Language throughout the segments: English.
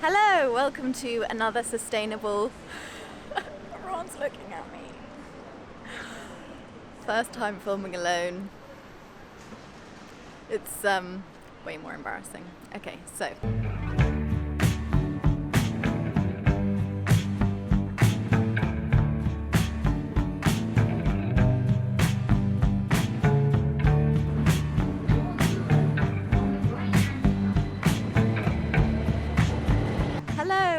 Hello, welcome to another sustainable... Everyone's looking at me. First time filming alone. It's way more embarrassing. Okay, so...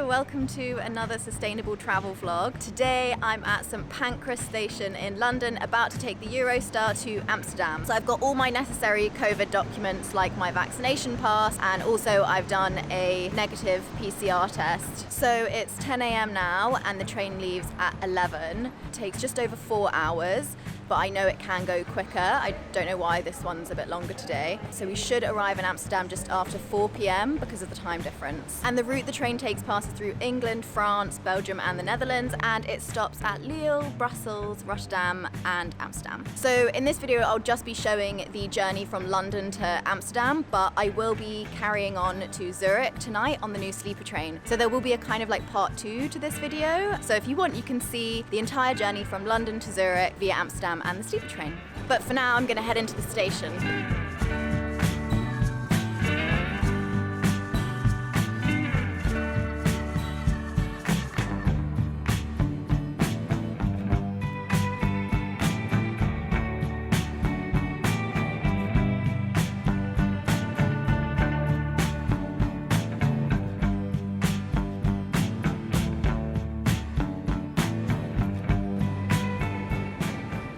Welcome to another sustainable travel vlog. Today I'm at St Pancras station in London, about to take the Eurostar to Amsterdam. So I've got all my necessary COVID documents like my vaccination pass, and also I've done a negative PCR test. So it's 10 a.m. now and the train leaves at 11. It takes just over 4 hours. But I know it can go quicker. I don't know why this one's a bit longer today. So we should arrive in Amsterdam just after 4 p.m. because of the time difference. And the route the train takes passes through England, France, Belgium and the Netherlands, and it stops at Lille, Brussels, Rotterdam and Amsterdam. So in this video I'll just be showing the journey from London to Amsterdam, but I will be carrying on to Zurich tonight on the new sleeper train. So there will be a kind of like part 2 to this video. So if you want, you can see the entire journey from London to Zurich via Amsterdam and the sleeper train. But for now I'm going to head into the station.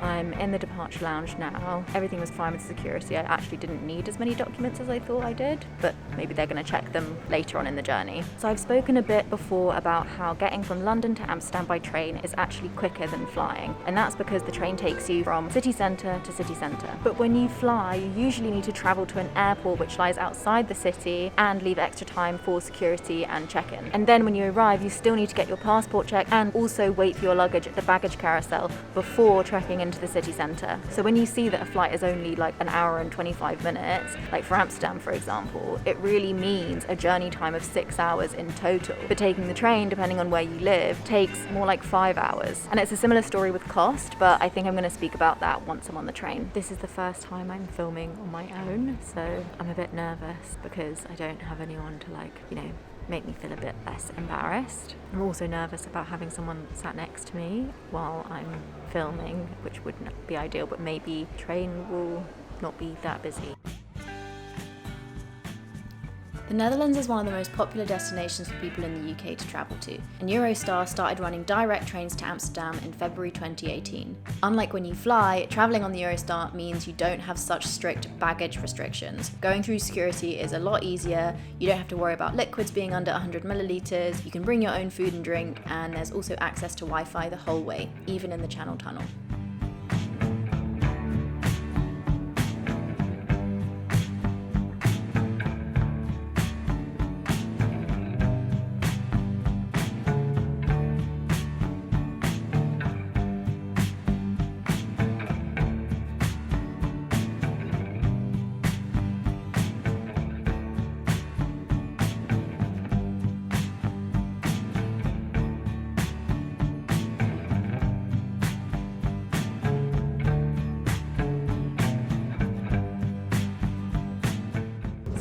I'm in the departure lounge now. Everything was fine with security. I actually didn't need as many documents as I thought I did, but maybe they're going to check them later on in the journey. So I've spoken a bit before about how getting from London to Amsterdam by train is actually quicker than flying, and that's because the train takes you from city centre to city centre. But when you fly, you usually need to travel to an airport which lies outside the city and leave extra time for security and check-in. And then when you arrive, you still need to get your passport checked and also wait for your luggage at the baggage carousel before trekking into the city centre. So when you see that a flight is only like an hour and 25 minutes, like for Amsterdam for example, it really means a journey time of 6 hours in total. But taking the train, depending on where you live, takes more like 5 hours. And it's a similar story with cost, but I think I'm going to speak about that once I'm on the train. This is the first time I'm filming on my own, so I'm a bit nervous because I don't have anyone to make me feel a bit less embarrassed. I'm also nervous about having someone sat next to me while I'm filming, which would not be ideal, but maybe the train will not be that busy. The Netherlands is one of the most popular destinations for people in the UK to travel to, and Eurostar started running direct trains to Amsterdam in February 2018. Unlike when you fly, travelling on the Eurostar means you don't have such strict baggage restrictions. Going through security is a lot easier, you don't have to worry about liquids being under 100 millilitres, you can bring your own food and drink, and there's also access to Wi-Fi the whole way, even in the Channel Tunnel.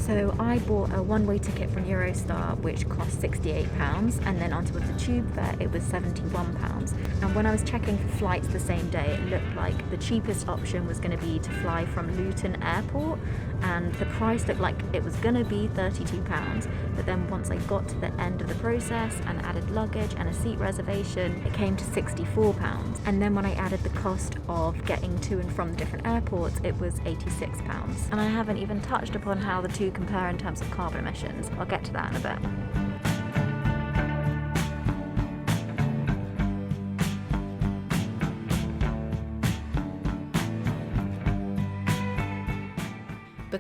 So I bought a one-way ticket from Eurostar which cost £68, and then on top of the tube fare it was £71. And when I was checking for flights the same day, it looked like the cheapest option was going to be to fly from Luton Airport, and the price looked like it was going to be £32, but then once I got to the end of the process and added luggage and a seat reservation, it came to £64. And then when I added the cost of getting to and from the different airports, it was £86. And I haven't even touched upon how the two compare in terms of carbon emissions. I'll get to that in a bit.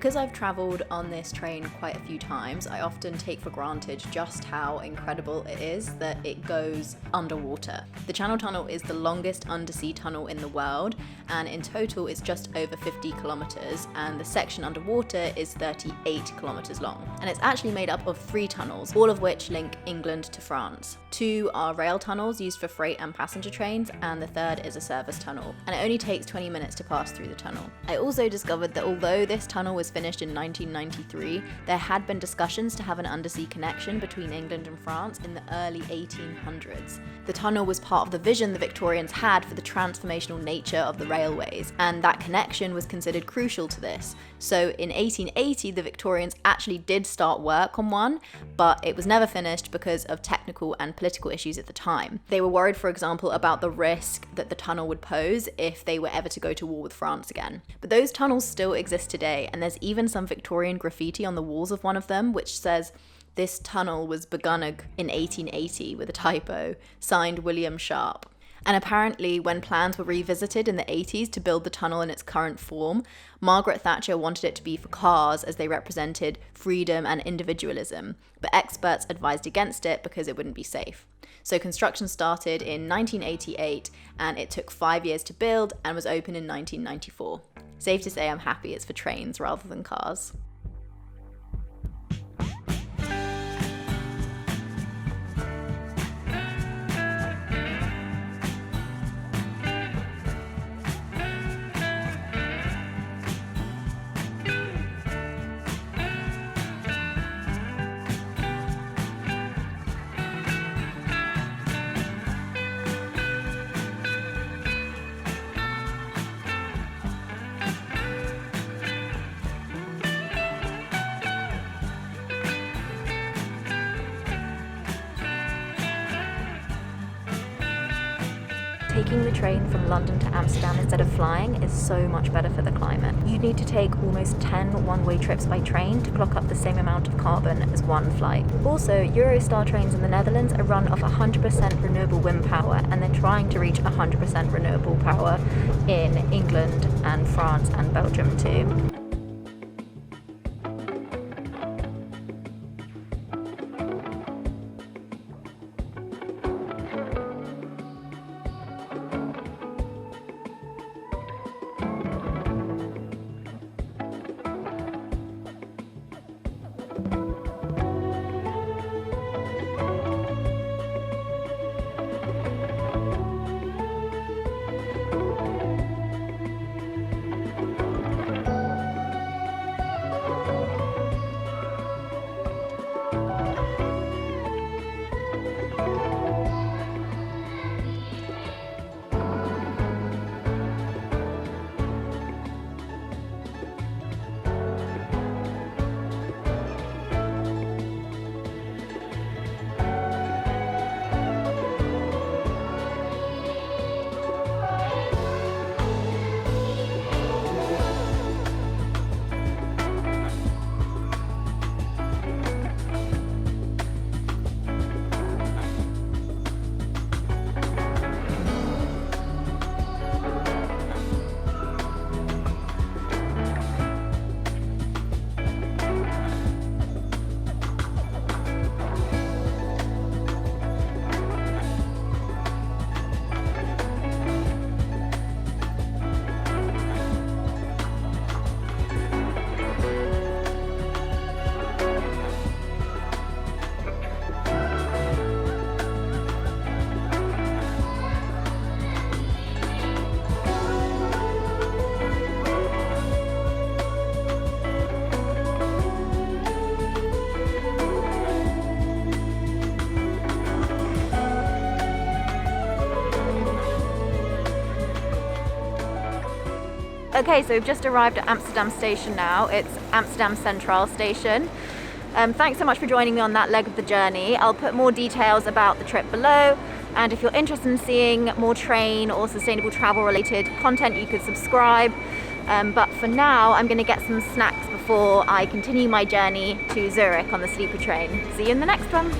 Because I've travelled on this train quite a few times, I often take for granted just how incredible it is that it goes underwater. The Channel Tunnel is the longest undersea tunnel in the world, and in total it's just over 50 kilometres, and the section underwater is 38 kilometres long. And it's actually made up of 3 tunnels, all of which link England to France. 2 are rail tunnels used for freight and passenger trains, and the 3rd is a service tunnel, and it only takes 20 minutes to pass through the tunnel. I also discovered that although this tunnel was finished in 1993, there had been discussions to have an undersea connection between England and France in the early 1800s. The tunnel was part of the vision the Victorians had for the transformational nature of the railways, and that connection was considered crucial to this. So in 1880, the Victorians actually did start work on one, but it was never finished because of technical and political issues at the time. They were worried, for example, about the risk that the tunnel would pose if they were ever to go to war with France again. But those tunnels still exist today, and there's even some Victorian graffiti on the walls of one of them which says, "This tunnel was begun in 1880 with a typo, signed William Sharp." And apparently, when plans were revisited in the 80s to build the tunnel in its current form, Margaret Thatcher wanted it to be for cars as they represented freedom and individualism, but experts advised against it because it wouldn't be safe. So construction started in 1988, and it took 5 years to build and was open in 1994. Safe to say I'm happy it's for trains rather than cars. Taking the train from London to Amsterdam instead of flying is so much better for the climate. You need to take almost 10 one-way trips by train to clock up the same amount of carbon as one flight. Also, Eurostar trains in the Netherlands are run off 100% renewable wind power, and they're trying to reach 100% renewable power in England and France and Belgium too. Okay, so we've just arrived at Amsterdam station now. It's Amsterdam Central station. Thanks so much for joining me on that leg of the journey. I'll put more details about the trip below, and if you're interested in seeing more train or sustainable travel related content, you could subscribe. But for now, I'm going to get some snacks before I continue my journey to Zurich on the sleeper train. See you in the next one.